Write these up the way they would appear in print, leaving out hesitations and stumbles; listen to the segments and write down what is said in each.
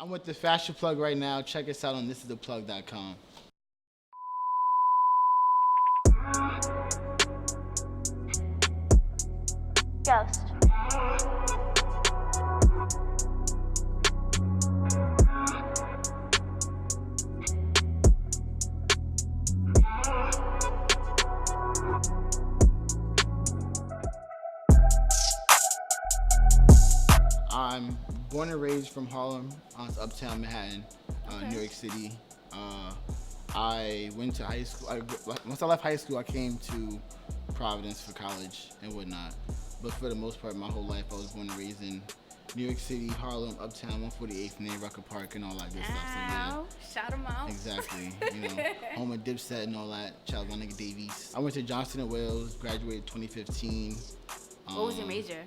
I'm with the fashion plug right now. Check us out on thisistheplug.com. Ghost. I'm born and raised from Harlem, uptown Manhattan, New York City. I went to high school. Once I left high school, I came to Providence for college and whatnot. But for the most part, my whole life, I was born and raised in New York City, Harlem, uptown, 148th and Rucker Park, and all that good stuff. So, yeah. Shout them out. Exactly. Home of Dipset and all that. Shout out my nigga Davies. I went to Johnson & Wales, graduated 2015. What was your major?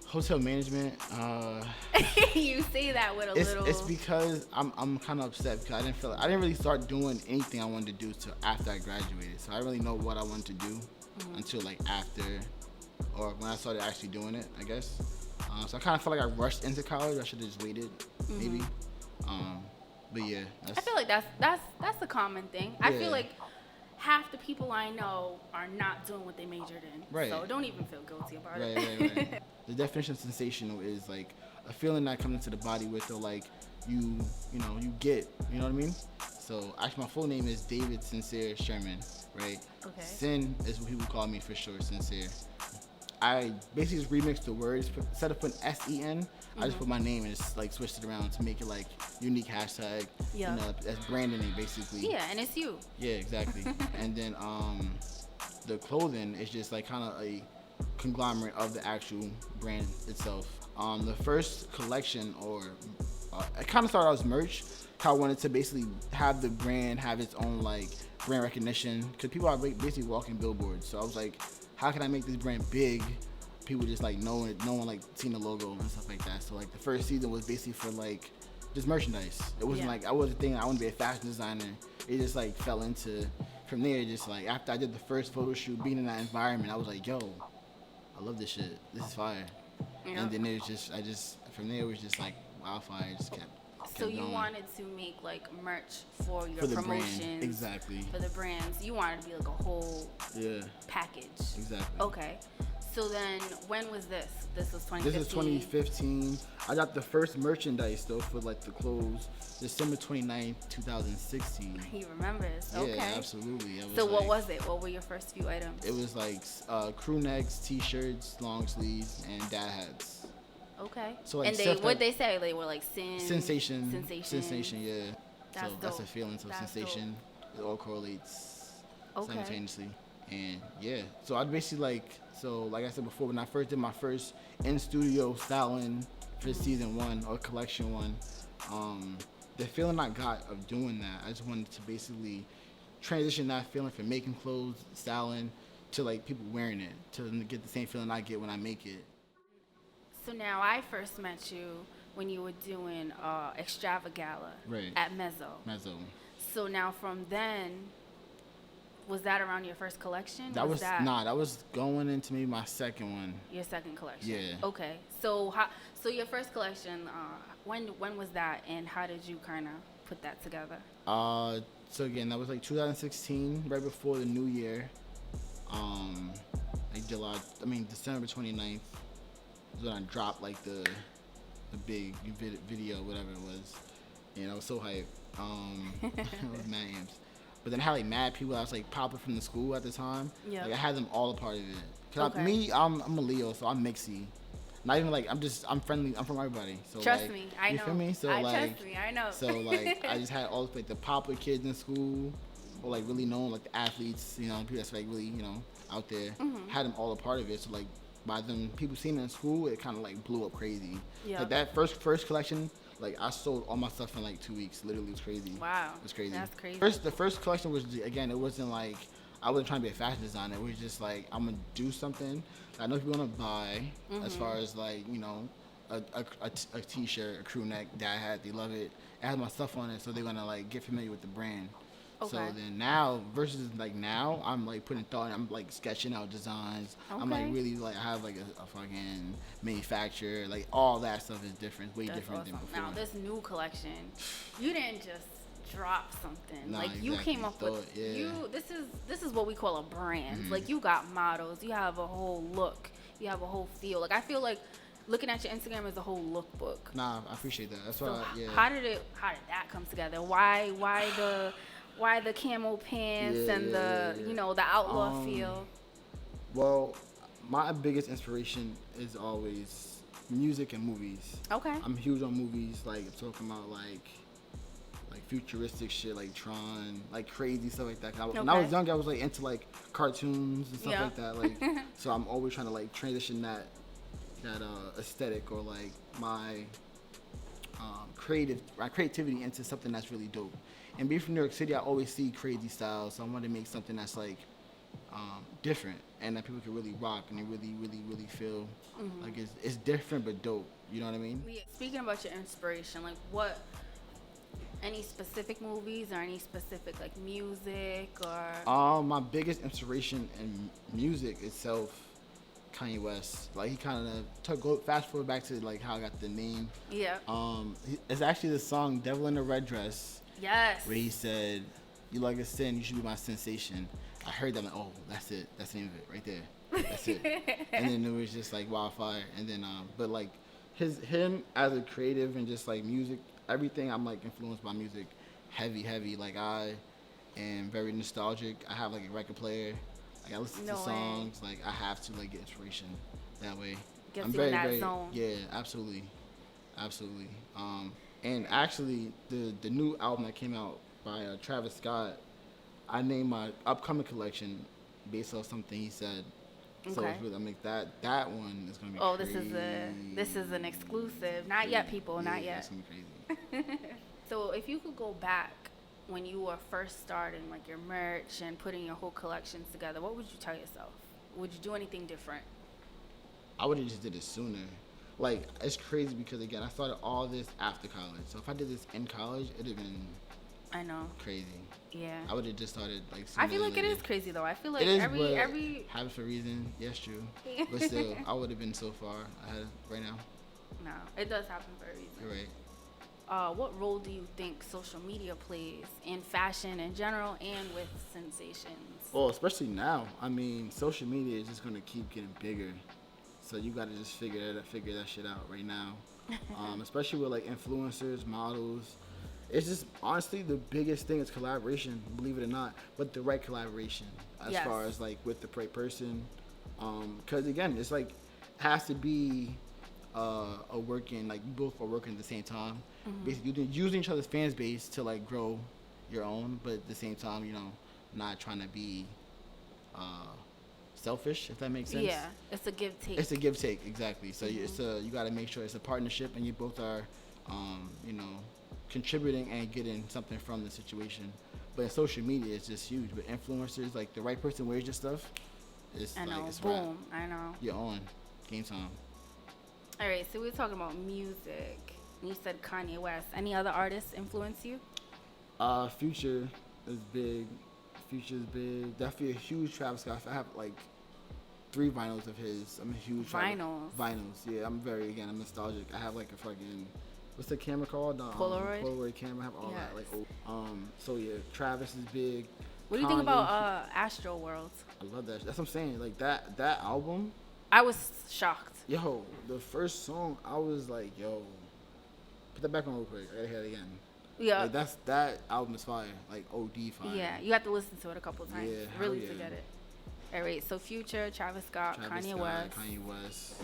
Hotel management. You say that with a little. It's because I'm kind of upset because I didn't really start doing anything I wanted to do till after I graduated. So I didn't really know what I wanted to do until like after, or when I started actually doing it, I guess. So I kind of felt like I rushed into college. I should have just waited, maybe. But yeah. I feel like that's a common thing. Yeah. I feel like half the people I know are not doing what they majored in. Right. So don't even feel guilty about it. Right. The definition of sensational is like a feeling that comes into the body with, or like you get, you know what I mean? So actually my full name is David Sincere Sherman, right? Okay. Sin is what people call me for short, Sincere. I basically just remixed the words. Instead of putting S-E-N, I just put my name and just like switched it around to make it like unique hashtag. Yeah. That's branding basically. Yeah, and it's you. Yeah, exactly. And then the clothing is just like kind of a conglomerate of the actual brand itself. The first collection, it kind of started out as merch. How I wanted to basically have the brand have its own like brand recognition, because people are basically walking billboards. So I was like, how can I make this brand big? People just like know it, no one like seeing the logo and stuff like that. So like the first season was basically for like just merchandise. It wasn't like I wasn't thinking I want to be a fashion designer. It just like fell into, from there, just like after I did the first photo shoot, being in that environment, I was like, yo, I love this shit. This is fire. And then it was just from there it was just like wildfire. It just kept so you going. wanted to make like merch for your promotions. Brand. Exactly. For the brands. You wanted to be like a whole package. Exactly. Okay. So then when was this? This was 2015? This is 2015. I got the first merchandise though for like the clothes December 29th, 2016. He remembers. Yeah, okay. Absolutely. So what was it? What were your first few items? It was like crew necks, t-shirts, long sleeves, and dad hats. Okay. So like, and what'd they say? They were like sensation, yeah. That's That's a feeling. So sensation, it all correlates simultaneously. And yeah, so I'd basically like I said before, when I first did my first in-studio styling for season 1 or collection 1, the feeling I got of doing that, I just wanted to basically transition that feeling from making clothes, styling, to like people wearing it, to get the same feeling I get when I make it. So now I first met you when you were doing ExtravaGala at Mezzo. So now from then, was that around your first collection? That was going into maybe my second one. Your second collection. Yeah. Okay. So so your first collection, when was that, and how did you kind of put that together? So again, that was like 2016, right before the new year. Like December 29th is when I dropped like the big video, whatever it was. I was so hyped. It was mad amps. But then I had like mad people that was like popping from the school at the time. Yeah. Like I had them all a part of it. Cause I'm a Leo, so I'm mixy. Not even like I'm friendly. I'm from everybody. So trust like, me, I know. You feel me? So trust me, I know. So like I just had all like the popular kids in school, or like really known like the athletes. People that's like really out there. Had them all a part of it. So like by them people seeing it in school, it kind of like blew up crazy. Yeah. Like that first collection. Like I sold all my stuff in like 2 weeks. Literally, it was crazy. Wow, it was crazy. That's crazy. The first collection was, again, it wasn't like I wasn't trying to be a fashion designer. It was just like I'm gonna do something that I know people wanna buy. As far as like a t-shirt, a crew neck, dad hat, they love it. It has my stuff on it, so they're gonna like get familiar with the brand. Okay. So then now versus like now, I'm like putting thought. I'm like sketching out designs. Okay. I'm like really like I have like a fucking manufacturer. Like all that stuff is different, way different than before. Now this new collection, you didn't just drop something. Nah, like exactly. You came up with This is what we call a brand. Mm-hmm. Like you got models. You have a whole look. You have a whole feel. Like I feel like looking at your Instagram is a whole lookbook. Nah, I appreciate that. That's why. Yeah. How did that come together? Why the camo pants and the the outlaw feel? Well, my biggest inspiration is always music and movies. Okay. I'm huge on movies, like talking about like futuristic shit, like Tron, like crazy stuff like that. When I was young, I was like into like cartoons and stuff like that. Like, so I'm always trying to like transition that aesthetic or like my creativity into something that's really dope. And being from New York City, I always see crazy styles, so I want to make something that's like different and that people can really rock and they really feel like it's different but dope. You know what I mean? Speaking about your inspiration, like any specific movies or any specific like music or? My biggest inspiration in music itself, Kanye West. Like he kind of fast forward back to like how I got the name. Yeah. It's actually the song "Devil in a Red Dress." Yes. Where he said, "You like a sin, you should be my sensation." I heard that, I'm like, oh, that's it. That's the name of it right there. That's it. And then it was just like wildfire. And then, but like him as a creative and just like music, everything, I'm like influenced by music, heavy. Like I am very nostalgic. I have like a record player. Like I listen to songs. Like I have to like get inspiration that way. Gets I'm you very, in that zone. Yeah, absolutely. And actually, the new album that came out by Travis Scott, I named my upcoming collection based off something he said. Okay. So it's really, I mean, that one is gonna be. Oh, crazy. this is an exclusive. Not yet, people. Not yet. It's gonna be crazy. So if you could go back when you were first starting, like your merch and putting your whole collections together, what would you tell yourself? Would you do anything different? I would have just did it sooner. Like, it's crazy because, again, I started all this after college. So if I did this in college, it would have been crazy. Yeah. I would have just started, like, I feel like it is crazy, though. I feel like every happens for a reason. Yes, true. But still, I would have been so far ahead right now. No, it does happen for a reason. You're right. What role do you think social media plays in fashion in general and with sensations? Well, especially now. I mean, social media is just going to keep getting bigger. So you got to just figure that shit out right now. Especially with like influencers, models. It's just honestly the biggest thing is collaboration, believe it or not, but the right collaboration as far as like with the right person. Because again, it's like it has to be a working, like you both are working at the same time. Mm-hmm. Basically, using each other's fans base to like grow your own, but at the same time, you know, not trying to be selfish, if that makes sense. Yeah, it's a give take. It's a give take, exactly. So you got to make sure it's a partnership, and you both are, you know, contributing and getting something from the situation. But in social media, it's just huge. But influencers, like the right person wears your stuff, it's I know, like it's boom, I know. You're on game time. All right, so we were talking about music. You said Kanye West. Any other artists influence you? Future is big. Future's big. Definitely a huge Travis Scott. I have like 3 vinyls of his. I'm a huge vinyls. Vinyls, yeah. I'm nostalgic. I have like a fucking, what's the camera called? Polaroid camera. I have all that. Like, so yeah, Travis is big. What do you think about Astro World? I love that. That's what I'm saying. Like that album. I was shocked. Yo, the first song, I was like, yo, put that back on real quick. I gotta hear it again. Yeah. Like that album is fire. Like OD fire. Yeah, you have to listen to it a couple times really to get it. All right, so Future, Travis Scott, Kanye West.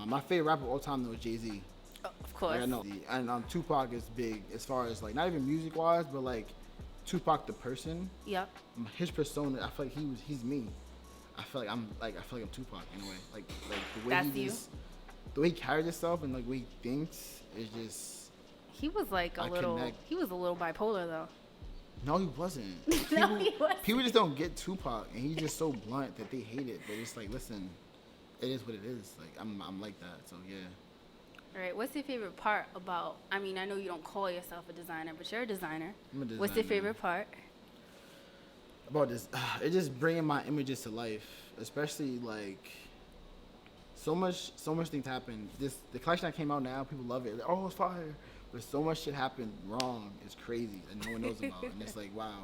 My favorite rapper of all time though is Jay-Z. Oh, of course. Like, I know. And Tupac is big as far as like not even music wise, but like Tupac the person. Yep. His persona, I feel like he's me. I feel like I'm Tupac in a way. Like the way the way he carries himself and like the way he thinks is just. He was like he was a little bipolar though. No, he wasn't. People just don't get Tupac, and he's just so blunt that they hate it. But it's like, listen, it is what it is. Like I'm like that. So yeah. All right. What's your favorite part about? I mean, I know you don't call yourself a designer, but you're a designer. I'm a designer. What's your favorite part? about this. It's just bringing my images to life, especially like so much things happen. The collection that came out now, people love it. Like, oh, it's fire. But so much shit happened wrong. It's crazy and no one knows about. And it's like, wow.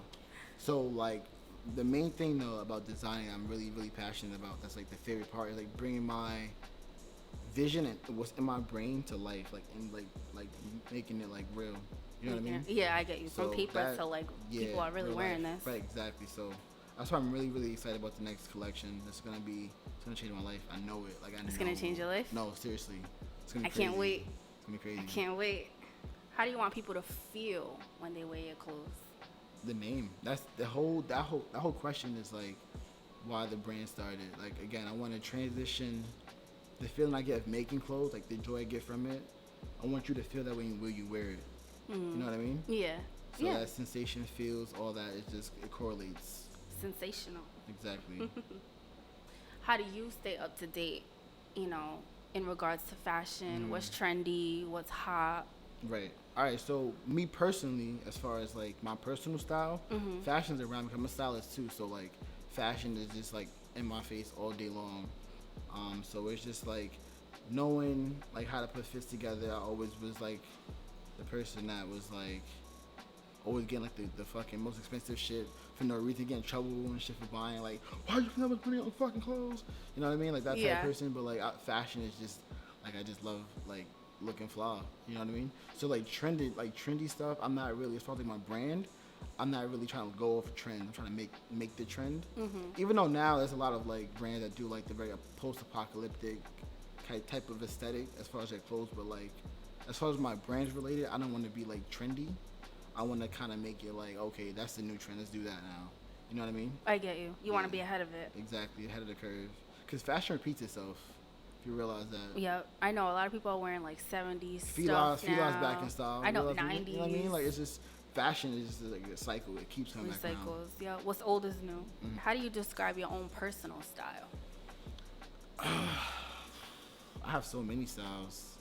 So like the main thing though about designing, I'm really passionate about. That's like the favorite part is like bringing my vision and what's in my brain to life, like in like making it like real. You know what I mean? Yeah, I get you. From So paper to like people are really wearing this. Right, exactly. So that's why I'm really excited about the next collection. It's gonna change my life. I know it. Like It's gonna change your life? No, seriously. It's gonna be I crazy. can't wait. It's gonna be crazy. I can't wait. How do you want people to feel when they wear your clothes? The name. That's that whole question is like why the brand started. Like again, I want to transition the feeling I get of making clothes, like the joy I get from it. I want you to feel that way when you wear it. You know what I mean? Yeah. So that sensation, feels, all that, it correlates. Sensational. Exactly. How do you stay up to date, in regards to fashion? What's trendy? What's hot? Right. All right. So me personally, as far as like my personal style, fashion's around me. I'm a stylist too, so like fashion is just like in my face all day long. So it's just like knowing like how to put fits together. I always was like the person that was like always getting like the fucking most expensive shit for no reason, getting in trouble and shit for buying. Like, why you spend that much money on fucking clothes? You know what I mean? Like that type of person. But like fashion is just like I just love like looking fly. You know what I mean? So like trendy stuff. I'm not really, as far as like my brand, I'm not really trying to go off a trend. I'm trying to make the trend. Even though now there's a lot of like brands that do like the very post-apocalyptic type of aesthetic as far as their clothes, but like as far as my brand's related, I don't want to be like trendy. I want to kind of make it like, okay, that's the new trend. Let's do that now. You know what I mean? I get you. You want to be ahead of it. Exactly, ahead of the curve. Because fashion repeats itself. If you realize that. Yeah, I know a lot of people are wearing like 70s stuff now. Fila's back in style. I know, 90s. You know what I mean? Like it's just fashion is just like a cycle. It keeps coming back around. Recycles. Yeah. What's old is new. How do you describe your own personal style? I have so many styles.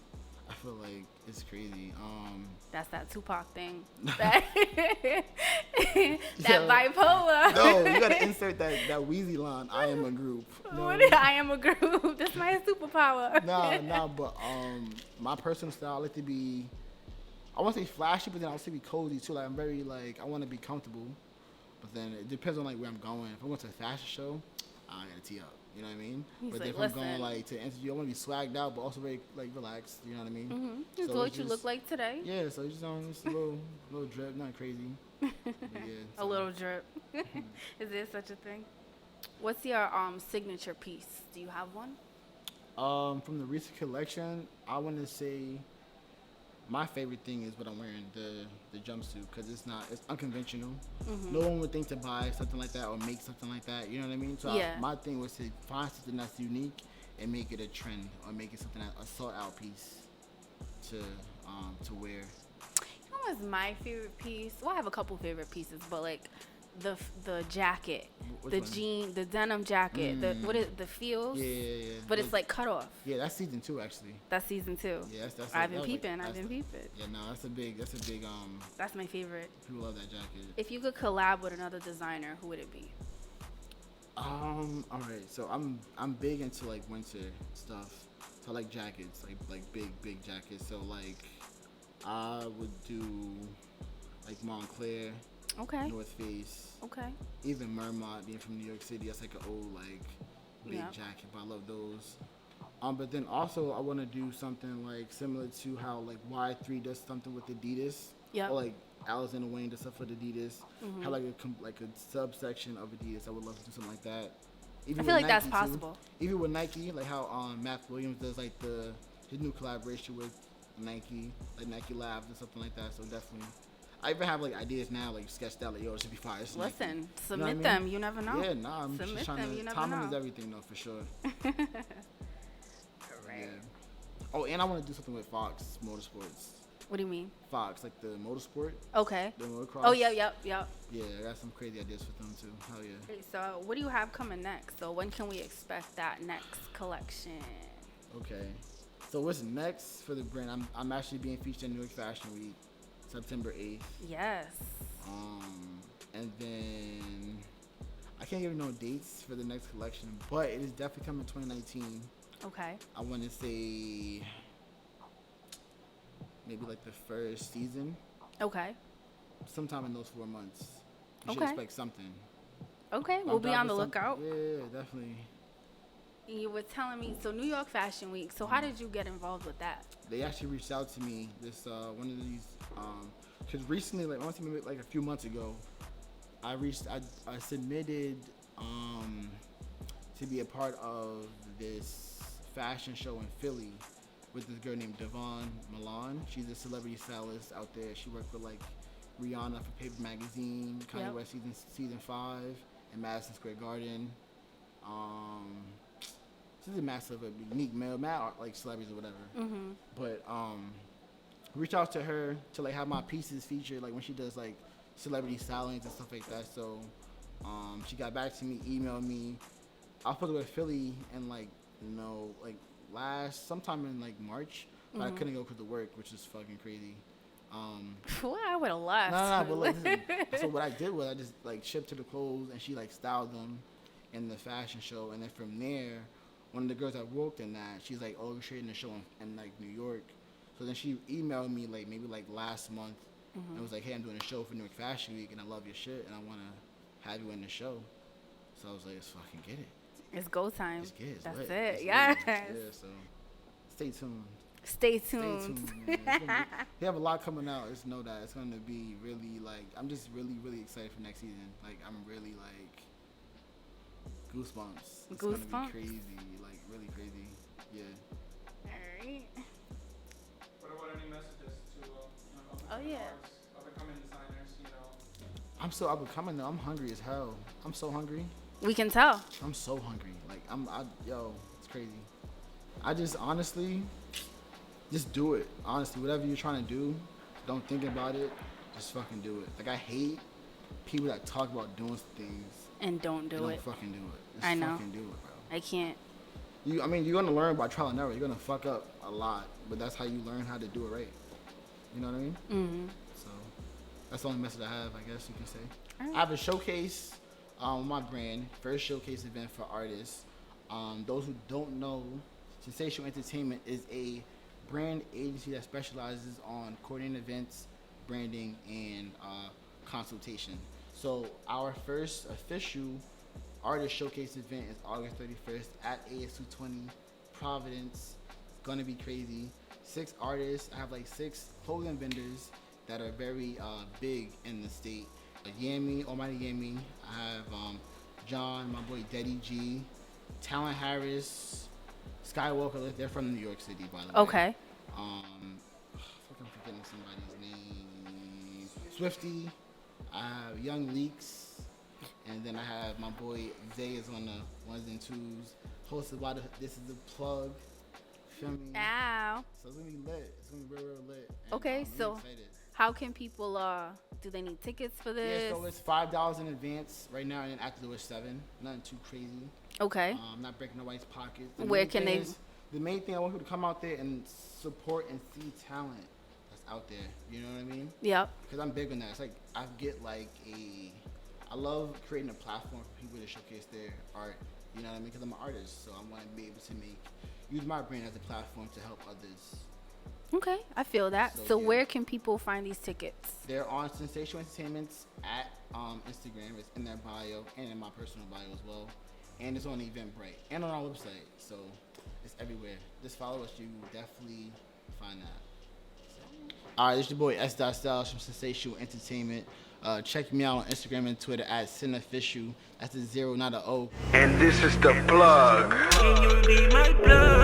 I feel like it's crazy. That's that Tupac thing. That bipolar. No, you gotta insert that Weezy line. I am a group. I am a group. That's my superpower. Nah. But my personal style, I like to be. I want to say flashy, but then I want to be cozy too. Like I'm very like I want to be comfortable, but then it depends on like where I'm going. If I went to a fashion show, I gotta tee up. You know what I mean? But if I'm going like to an interview, I want to be swagged out, but also very like relaxed. You know what I mean? So what you look like today. Yeah, so just just a little drip, not crazy. But yeah, a little drip. Is there such a thing? What's your signature piece? Do you have one? From the recent collection, I want to say my favorite thing is what I'm wearing, the jumpsuit, because it's unconventional. No one would think to buy something like that or make something like that. You know what I mean? So my thing was to find something that's unique and make it a trend or make it something a sought out piece to wear. You know what's my favorite piece? Well, I have a couple favorite pieces, but like the jacket, the denim jacket, the feels. Yeah. But it's like cut off. Yeah, that's season 2 actually. That's season 2. Yeah, that's. I've been peeping. Yeah, no, that's a big. That's my favorite. People love that jacket. If you could collab with another designer, who would it be? All right. So I'm big into like winter stuff. So I like jackets, like big jackets. So like I would do like Montclair. Okay. North Face. Okay. Even Mermont, being from New York City, that's like an old like big jacket, but I love those. But then also I want to do something like similar to how like Y3 does something with Adidas. Yeah. Or like Alexander Wayne does stuff with Adidas. Have like a subsection of Adidas. I would love to do something like that. Even I feel like Nike that's possible. Too. Even with Nike, like how Matt Williams does like his new collaboration with Nike, like Nike Labs and something like that. So definitely. I even have like ideas now, like sketched out, like yo, this should be fire. Listen, submit them. You never know. Yeah, nah, I'm submit just trying them, to. you never Timing know. is everything, though, for sure. Correct. Yeah. Oh, and I want to do something with Fox Motorsports. What do you mean? Fox, like the motorsport. Okay. The motocross. Oh, yep. Yeah, I got some crazy ideas for them too. Hell yeah. Okay, so what do you have coming next? So when can we expect that next collection? Okay. So what's next for the brand? I'm actually being featured in New York Fashion Week. September 8th. Yes. And then I can't give no dates for the next collection, but it is definitely coming 2019. Okay. I want to say maybe like the first season. Okay. Sometime in those 4 months. You should Okay. expect something. Okay, we'll be on the lookout. Yeah, definitely. You were telling me, so New York Fashion Week. So how did you get involved with that? They actually reached out to me. This one of these, because recently, like honestly, maybe like a few months ago, I submitted to be a part of this fashion show in Philly with this girl named Devon Milan. She's a celebrity stylist out there. She worked with like Rihanna for Paper Magazine, Kanye West season 5, and Madison Square Garden. She's a massive, unique male art, like celebrities or whatever. Mm-hmm. But reach out to her to like have my pieces featured, like when she does like celebrity stylings and stuff like that. So she got back to me, emailed me. I was supposed to go to Philly and like sometime in like March, but I couldn't go because of work, which is fucking crazy. Well, I would have left. No, but like, listen, so what I did was I just like shipped her the clothes and she like styled them in the fashion show, and then from there, one of the girls that worked in that, she's like orchestrating the show in like New York. So then she emailed me like maybe like last month and was like, hey, I'm doing a show for New York Fashion Week and I love your shit and I want to have you in the show. So I was like, let's fucking get it. It's go time. It's good. It's That's lit. it. It's Yes. lit. Yeah, so stay tuned. Stay tuned. Man. We have a lot coming out. Just know that it's going to be really like, I'm just really, really excited for next season. Like, I'm really like goosebumps. It's going to be crazy. Like, really crazy. Yeah. All right. What about any messages to up-and-coming designers, I'm so up-and-coming though. I'm hungry as hell. I'm so hungry. We can tell. I'm so hungry. Like, it's crazy. I just honestly, just do it. Honestly, whatever you're trying to do, don't think about it. Just fucking do it. Like, I hate people that talk about doing things and don't do it. Don't fucking do it. I know. Fucking do it, bro. I can't. You're gonna learn by trial and error. You're gonna fuck up a lot, but that's how you learn how to do it right. You know what I mean? Mm-hmm. So that's the only message I have, I guess you can say. Right. I have a showcase on my brand, first showcase event for artists. Those who don't know, Sensational Entertainment is a brand agency that specializes on coordinating events, branding, and consultation. So our first official artist showcase event is August 31st at AS220 Providence. It's gonna be crazy. 6 artists. I have like 6 clothing vendors that are very big in the state. Yami, Almighty Yami. I have John, my boy Deddy G, Talon Harris, Skywalker. They're from New York City, by the way. Okay. I'm forgetting somebody's name. Swifty. I have Young Leaks, and then I have my boy Zay is on the 1s and 2s. Hosted by This Is the Plug. Feel me? Ow. So it's gonna be lit. It's gonna be real lit. And, okay, so excited. How can people? Do they need tickets for this? Yeah, so it's $5 in advance right now, and then after it's $7. Nothing too crazy. Okay. Not breaking nobody's pockets. Where can they? The main thing I want people to come out there and support and see talent that's out there. You know what I mean? Yeah. Because I'm big on that. It's like I love creating a platform for people to showcase their art. You know what I mean? Because I'm an artist, so I want to be able to use my brand as a platform to help others. Okay, I feel that. So yeah. Where can people find these tickets? They're on Sensational Entertainment's at Instagram. It's in their bio and in my personal bio as well. And it's on Eventbrite and on our website. So it's everywhere. Just follow us. You will definitely find that. So. All right, it's your boy S.Styles from Sensational Entertainment. Check me out on Instagram and Twitter at SinOfficial. That's a 0, not an O. And this is the plug. Can you be my plug?